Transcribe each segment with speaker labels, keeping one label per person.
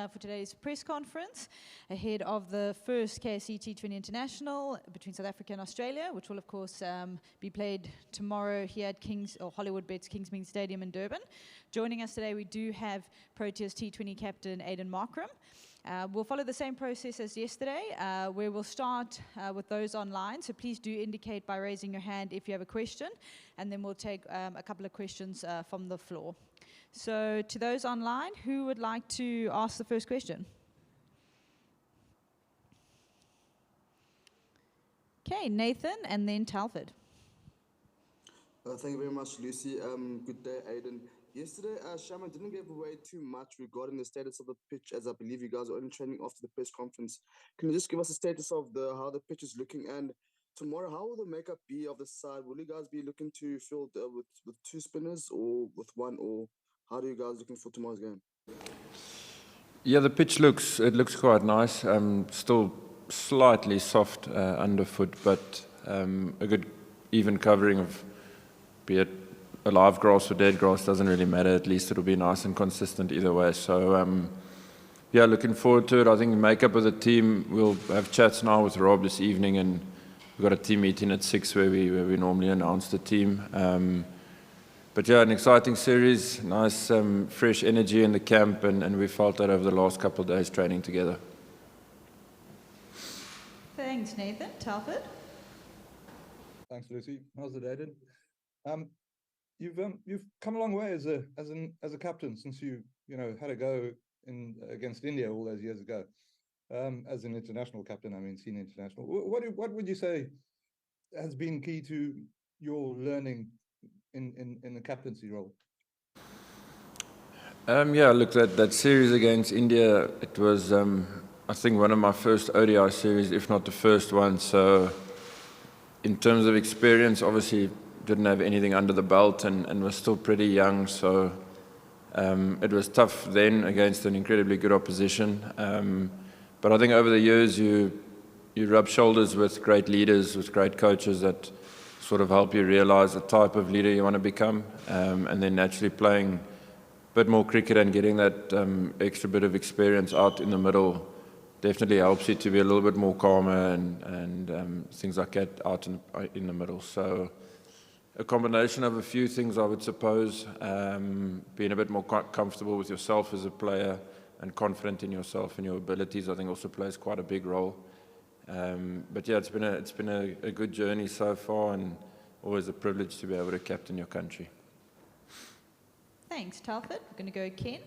Speaker 1: for today's press conference ahead of the first KSC T20 International between South Africa and Australia, which will of course be played tomorrow here at Hollywood Bets Kingsmead Stadium in Durban. Joining us today we do have Proteas T20 captain Aiden Markram. We'll follow the same process as yesterday, where we'll start with those online. So please do indicate by raising your hand if you have a question, and then we'll take a couple of questions from the floor. So to those online, who would like to ask the first question? Okay, Nathan and then Talford.
Speaker 2: Thank you very much, Lucy. Good day, Aiden. Yesterday, Shaman didn't give away too much regarding the status of the pitch, as I believe you guys are only training after the press conference. Can you just give us a status of how the pitch is looking? And tomorrow, how will the makeup be of the side? Will you guys be looking to field with two spinners or with one? Or how are you guys looking for tomorrow's game?
Speaker 3: Yeah, the pitch looks quite nice. Still slightly soft underfoot, but a good even covering of, be it a live grass or dead grass, doesn't really matter. At least it'll be nice and consistent either way. So yeah, looking forward to it. I think the makeup of the team, we'll have chats now with Rob this evening, and we've got a team meeting at 6 where we normally announce the team. But yeah, an exciting series, nice fresh energy in the camp, and we felt that over the last couple of days training together.
Speaker 1: Thanks, Nathan. Talford?
Speaker 4: Thanks, Lucy. How's it, Aiden? You've come a long way as a captain since you had a go against India all those years ago. As an international captain, I mean senior international. What would you say has been key to your learning in the captaincy role?
Speaker 3: Yeah, look, that series against India, it was I think one of my first ODI series, if not the first one. So in terms of experience, obviously didn't have anything under the belt and was still pretty young, so it was tough then against an incredibly good opposition. But I think over the years you rub shoulders with great leaders, with great coaches that sort of help you realize the type of leader you want to become, and then naturally playing a bit more cricket and getting that extra bit of experience out in the middle definitely helps you to be a little bit more calmer and things like that out in the middle. So a combination of a few things, I would suppose. Being a bit more comfortable with yourself as a player and confident in yourself and your abilities, I think also plays quite a big role. But yeah, it's been a good journey so far, and always a privilege to be able to captain your country.
Speaker 1: Thanks, Talford. We're going to go Ken.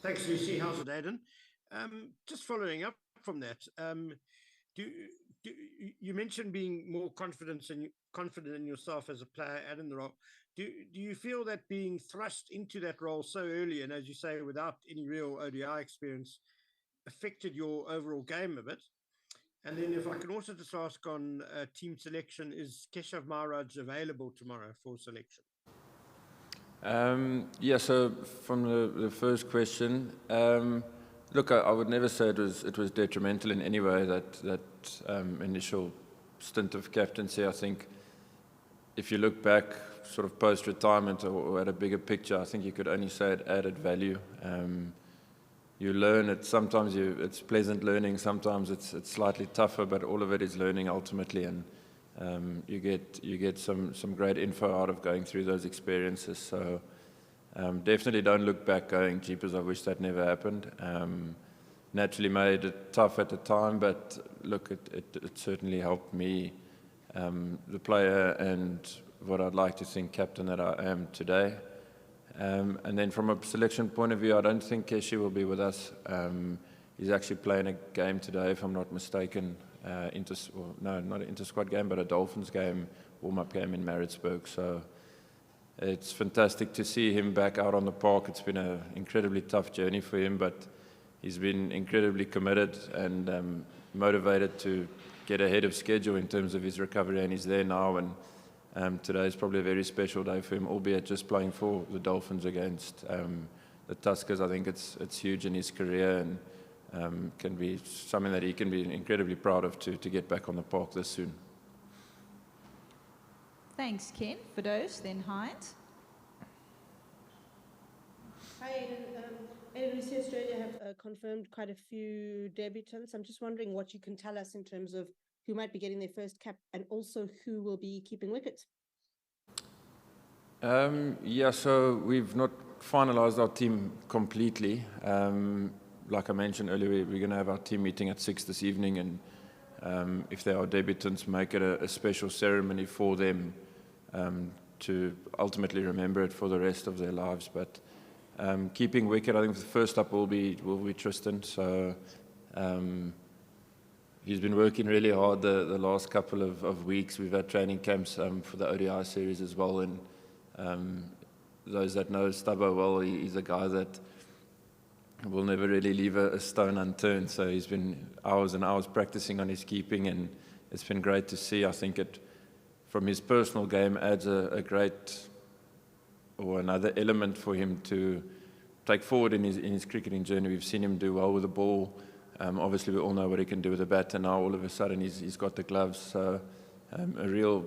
Speaker 5: Thanks, Lucy. How's it, Aiden? Just following up from that, you mentioned being more confident in yourself as a player and in the role. Do you feel that being thrust into that role so early, and as you say, without any real ODI experience, affected your overall game a bit? And then if I can also just ask on team selection, is Keshav Maharaj available tomorrow for selection?
Speaker 3: Yeah, so from the first question, look, I would never say it was detrimental in any way, that initial stint of captaincy. I think if you look back sort of post-retirement or at a bigger picture, I think you could only say it added value. You learn it, sometimes it's pleasant learning, sometimes it's slightly tougher, but all of it is learning ultimately, and you get some great info out of going through those experiences. So definitely don't look back going, jeepers, I wish that never happened. Naturally made it tough at the time, but look, it certainly helped me, the player, and what I'd like to think captain that I am today. And then from a selection point of view, I don't think Keshi will be with us. He's actually playing a game today, if I'm not mistaken, not an inter-squad game, but a Dolphins game, warm-up game in Maritzburg. So it's fantastic to see him back out on the park. It's been an incredibly tough journey for him, but he's been incredibly committed and motivated to get ahead of schedule in terms of his recovery, and he's there now. And today is probably a very special day for him, albeit just playing for the Dolphins against the Tuskers. I think it's huge in his career, and can be something that he can be incredibly proud of to get back on the park this soon.
Speaker 1: Thanks, Ken. For those, then Heinz.
Speaker 6: obviously Australia have confirmed quite a few debutants. I'm just wondering what you can tell us in terms of who might be getting their first cap and also who will be keeping wickets.
Speaker 3: Yeah, so we've not finalised our team completely. Like I mentioned earlier, we're going to have our team meeting at 6 this evening, and if they are debutants, make it a special ceremony for them to ultimately remember it for the rest of their lives. But keeping wicket, I think the first up will be Tristan. So he's been working really hard the last couple of weeks. We've had training camps for the ODI series as well, and those that know Stubbo well, he's a guy that will never really leave a stone unturned. So he's been hours and hours practicing on his keeping, and it's been great to see. I think it, from his personal game, adds a great or another element for him to take forward in his cricketing journey. We've seen him do well with the ball. Obviously, we all know what he can do with the bat, and now all of a sudden he's got the gloves. So a real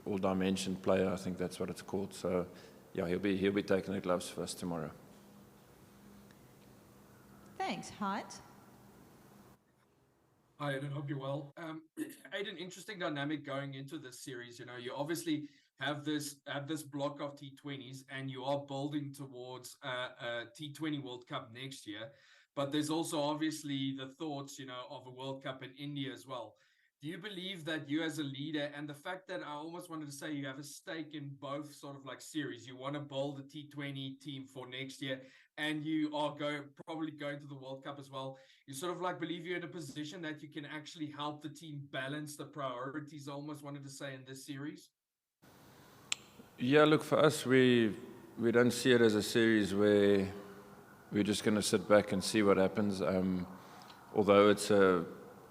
Speaker 3: all-dimension player, I think that's what it's called. So yeah, he'll be taking the gloves for us tomorrow.
Speaker 1: Thanks. Height.
Speaker 7: Hi, Aiden. Hope you're well. Aiden, interesting dynamic going into this series. You know, you obviously have this block of T20s, and you are building towards a T20 World Cup next year. But there's also obviously the thoughts, you know, of a World Cup in India as well. Do you believe that you as a leader, and the fact that I almost wanted to say you have a stake in both sort of like series, you want to build a T20 team for next year, and you are probably going to the World Cup as well, you sort of like believe you're in a position that you can actually help the team balance the priorities, I almost wanted to say, in this series?
Speaker 3: Yeah, look, for us, we don't see it as a series where we're just going to sit back and see what happens. Although it's a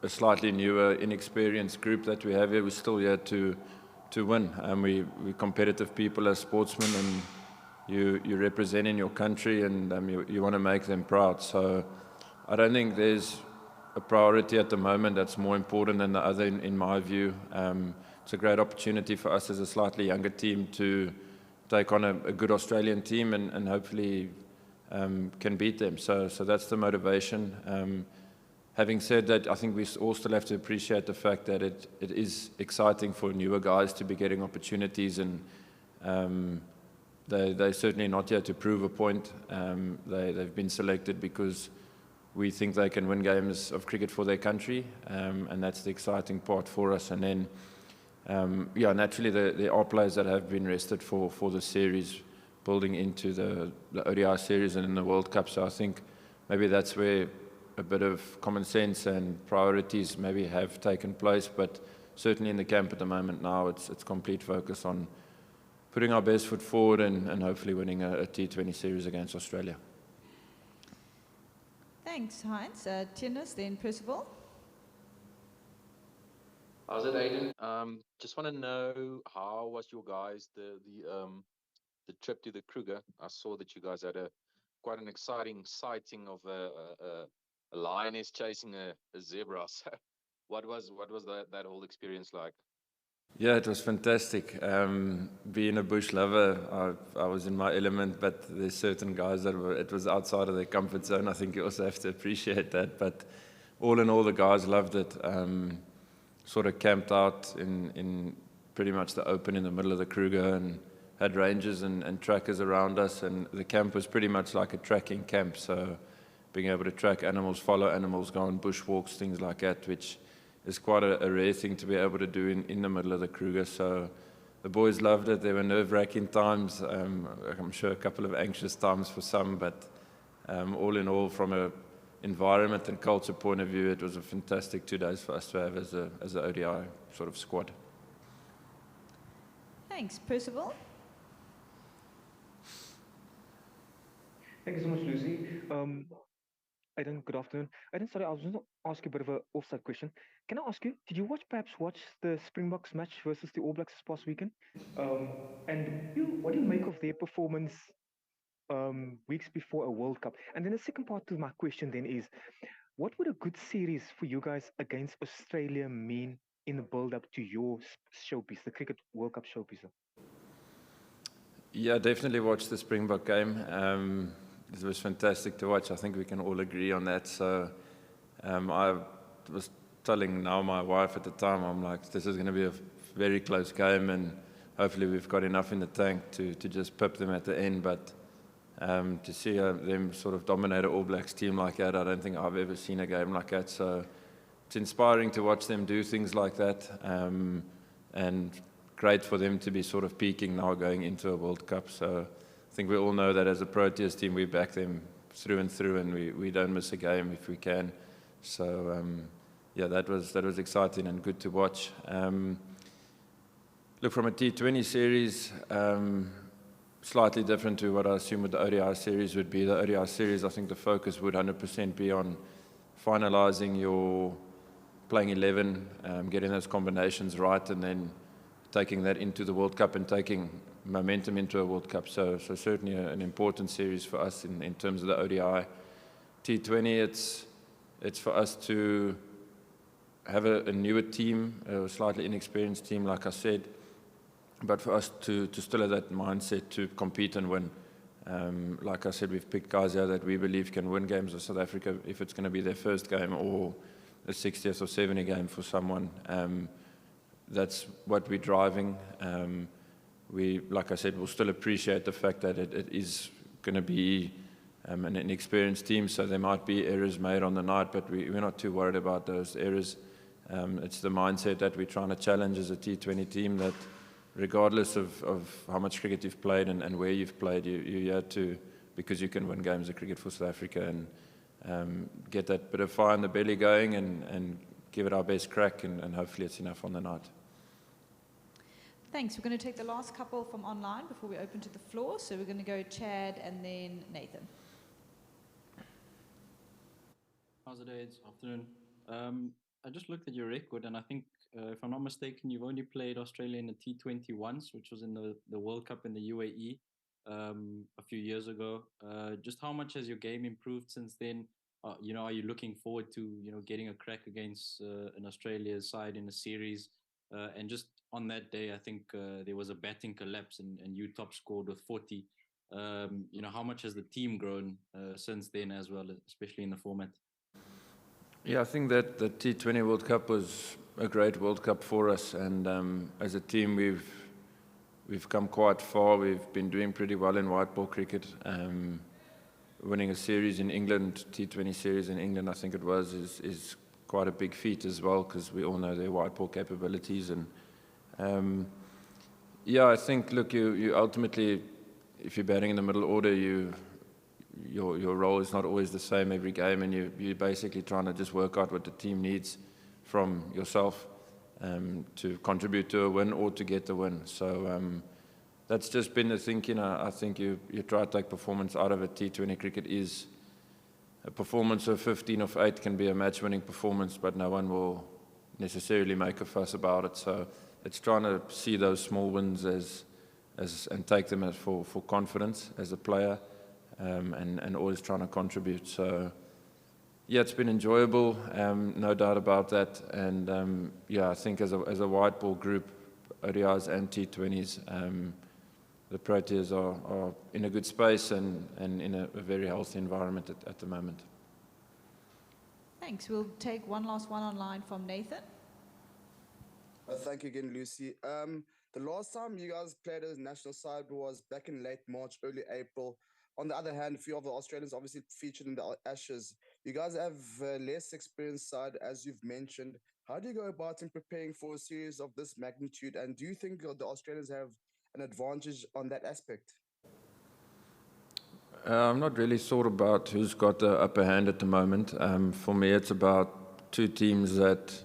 Speaker 3: slightly newer, inexperienced group that we have here, we're still here to win. We're competitive people as sportsmen, and you're representing your country, and you want to make them proud. So I don't think there's a priority at the moment that's more important than the other, in my view. It's a great opportunity for us as a slightly younger team to take on a good Australian team and hopefully can beat them. So that's the motivation. Having said that, I think we all still have to appreciate the fact that it is exciting for newer guys to be getting opportunities, and they're certainly not yet to prove a point. They've been selected because we think they can win games of cricket for their country, and that's the exciting part for us. And then, yeah, naturally there are players that have been rested for the series, building into the ODI series and in the World Cup. So I think maybe that's where a bit of common sense and priorities maybe have taken place, but certainly in the camp at the moment now, it's complete focus on putting our best foot forward and hopefully winning a T20 series against Australia.
Speaker 1: Thanks, Heinz. Tinus, then Percival.
Speaker 8: How's it, Aiden? Just want to know, how was your guys the trip to the Kruger? I saw that you guys had quite an exciting sighting of a lioness chasing a zebra. So what was that whole experience like?
Speaker 3: Yeah, it was fantastic. Being a bush lover, I was in my element, but there's certain guys that it was outside of their comfort zone. I think you also have to appreciate that. But all in all, the guys loved it. Sort of camped out in pretty much the open in the middle of the Kruger, and had rangers and trackers around us. And the camp was pretty much like a tracking camp. So being able to track animals, follow animals, go on bushwalks, things like that, which is quite a rare thing to be able to do in the middle of the Kruger. So the boys loved it. There were nerve-wracking times. I'm sure a couple of anxious times for some, but all in all, from a environment and culture point of view, it was a fantastic 2 days for us to have as a ODI sort of squad.
Speaker 1: Thanks. Percival?
Speaker 9: Thank you so much, Lucy. Aiden, good afternoon. Aiden, sorry, I was going to ask you a bit of an offside question. Can I ask you, did you perhaps watch the Springboks match versus the All Blacks this past weekend? And what do you make of their performance weeks before a World Cup? And then the second part to my question then is, what would a good series for you guys against Australia mean in the build-up to your showpiece, the Cricket World Cup showpiece?
Speaker 3: Yeah, definitely watched the Springbok game. it was fantastic to watch. I think we can all agree on that. So I was telling now my wife at the time, I'm like, this is going to be a very close game, and hopefully we've got enough in the tank to just pip them at the end. But to see them sort of dominate an All Blacks team like that, I don't think I've ever seen a game like that. So it's inspiring to watch them do things like that, and great for them to be sort of peaking now going into a World Cup. So I think we all know that as a Proteas team, we back them through and through, and we don't miss a game if we can. So yeah, that was exciting and good to watch. Look, from a T20 series, slightly different to what I assume what the ODI series would be. The ODI series, I think the focus would 100% be on finalising your playing 11, getting those combinations right, and then taking that into the World Cup and taking momentum into a World Cup. So certainly an important series for us in terms of the ODI. T20, it's for us to have a newer team, a slightly inexperienced team, like I said, but for us to still have that mindset to compete and win. Like I said, we've picked guys here that we believe can win games with South Africa if it's going to be their first game or a 60th or 70th game for someone. That's what we're driving. We, like I said, will still appreciate the fact that it is going to be an inexperienced team, so there might be errors made on the night, but we're not too worried about those errors. It's the mindset that we're trying to challenge as a T20 team, that regardless of how much cricket you've played and where you've played, you're here to, because you can win games of cricket for South Africa, and get that bit of fire in the belly going and give it our best crack, and hopefully it's enough on the night.
Speaker 1: Thanks. We're going to take the last couple from online before we open to the floor. So we're going to go Chad and then Nathan.
Speaker 10: How's it, It's afternoon. I just looked at your record, and I think, if I'm not mistaken, you've only played Australia in the T20 once, which was in the World Cup in the UAE a few years ago. Just how much has your game improved since then? Are you looking forward to getting a crack against an Australia side in a series? And just on that day, I think there was a batting collapse, and you top scored with 40. How much has the team grown since then as well, especially in the format?
Speaker 3: Yeah, I think that the T20 World Cup was a great World Cup for us, and as a team we've come quite far. We've been doing pretty well in white ball cricket. Winning a series in England, T20 series in England, I think it was, is quite a big feat as well, because we all know their white ball capabilities. And yeah, I think, look, you ultimately, if you're batting in the middle order, your role is not always the same every game, and you're basically trying to just work out what the team needs from yourself to contribute to a win or to get the win. So that's just been the thinking. I think you try to take performance out of it. T20 cricket is a performance of 15 of 8 can be a match-winning performance, but no one will necessarily make a fuss about it. So it's trying to see those small wins as and take them as for confidence as a player, and always trying to contribute. So yeah, it's been enjoyable, no doubt about that. And yeah, I think as a white ball group, ODIs and T20s, the Proteas are in a good space and in a very healthy environment at the moment.
Speaker 1: Thanks. We'll take one last one online from Nathan.
Speaker 2: Thank you again, Lucy. The last time you guys played as national side was back in late March, early April. On the other hand, a few of the Australians obviously featured in the Ashes. You guys have a less experienced side, as you've mentioned. How do you go about in preparing for a series of this magnitude? And do you think the Australians have an advantage on that aspect?
Speaker 3: I'm not really thought about who's got the upper hand at the moment. For me, it's about two teams that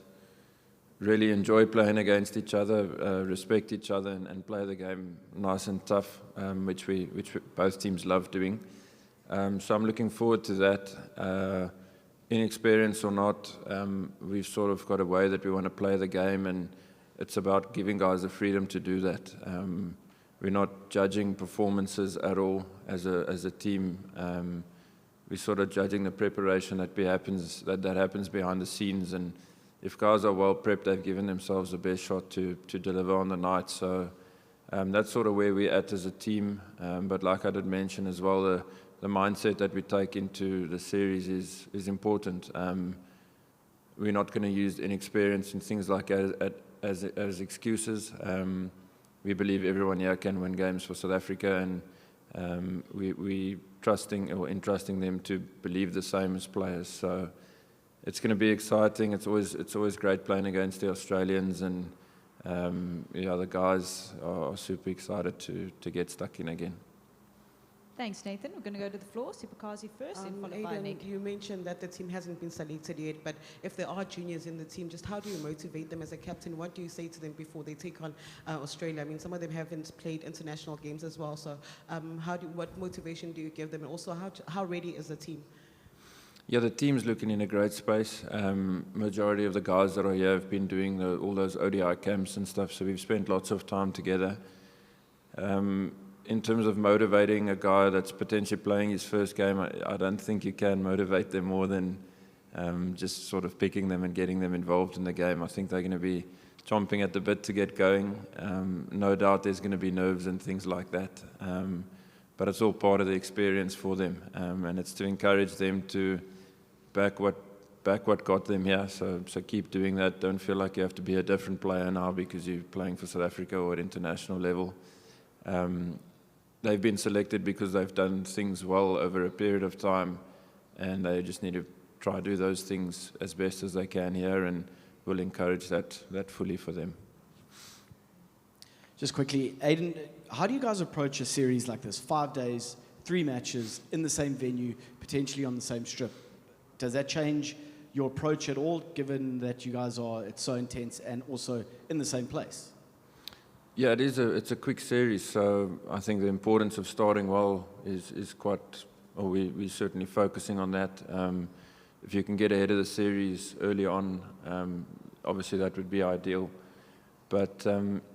Speaker 3: really enjoy playing against each other, respect each other, and play the game nice and tough, which both teams love doing. So I'm looking forward to that. Inexperienced or not, we've sort of got a way that we want to play the game, and it's about giving guys the freedom to do that. We're not judging performances at all as a team. We're sort of judging the preparation that happens behind the scenes, and if guys are well prepped, they've given themselves the best shot to deliver on the night. So That's sort of where we're at as a team. But like I did mention as well, the mindset that we take into the series is important. We're not going to use inexperience and things like that as excuses. We believe everyone here can win games for South Africa, and we entrusting them to believe the same as players. So it's going to be exciting. It's always great playing against the Australians, and the guys are super excited to get stuck in again.
Speaker 1: Thanks, Nathan. We're going to go to the floor. Sipakazi first, then followed by
Speaker 11: Aiden,
Speaker 1: Nick.
Speaker 11: you mentioned that the team hasn't been selected yet, but if there are juniors in the team, just how do you motivate them as a captain? What do you say to them before they take on Australia? I mean, some of them haven't played international games as well, so what motivation do you give them? And also, how ready is the team?
Speaker 3: Yeah, the team's looking in a great space. Majority of the guys that are here have been doing all those ODI camps and stuff, so we've spent lots of time together. In terms of motivating a guy that's potentially playing his first game, I don't think you can motivate them more than just sort of picking them and getting them involved in the game. I think they're going to be chomping at the bit to get going. No doubt there's going to be nerves and things like that, but it's all part of the experience for them, and it's to encourage them to back what got them here. So keep doing that. Don't feel like you have to be a different player now because you're playing for South Africa or at international level. They've been selected because they've done things well over a period of time, and they just need to try to do those things as best as they can here, and we'll encourage that fully for them.
Speaker 12: Just quickly, Aiden, how do you guys approach a series like this? 5 days, 3 matches in the same venue, potentially on the same strip. Does that change your approach at all, given that you guys it's so intense and also in the same place?
Speaker 3: Yeah, it's a quick series, so I think the importance of starting well is quite, or we're certainly focusing on that. If you can get ahead of the series early on, obviously that would be ideal. But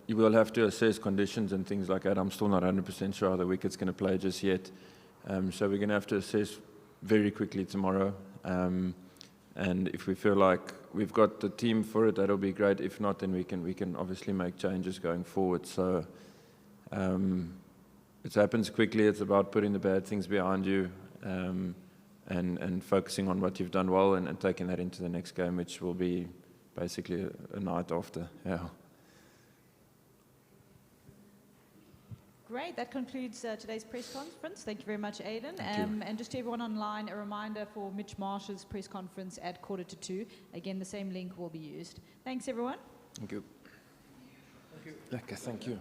Speaker 3: you will have to assess conditions and things like that. I'm still not 100% sure how the wicket's going to play just yet. So we're going to have to assess very quickly tomorrow. And if we feel like we've got the team for it, that'll be great. If not, then we can obviously make changes going forward. So it happens quickly. It's about putting the bad things behind you and focusing on what you've done well and taking that into the next game, which will be basically a night after. Yeah.
Speaker 1: Great, that concludes today's press conference. Thank you very much, Aiden. And just to everyone online, a reminder for Mitch Marsh's press conference at 1:45. Again, the same link will be used. Thanks, everyone.
Speaker 3: Thank you. Thank you. Thank you.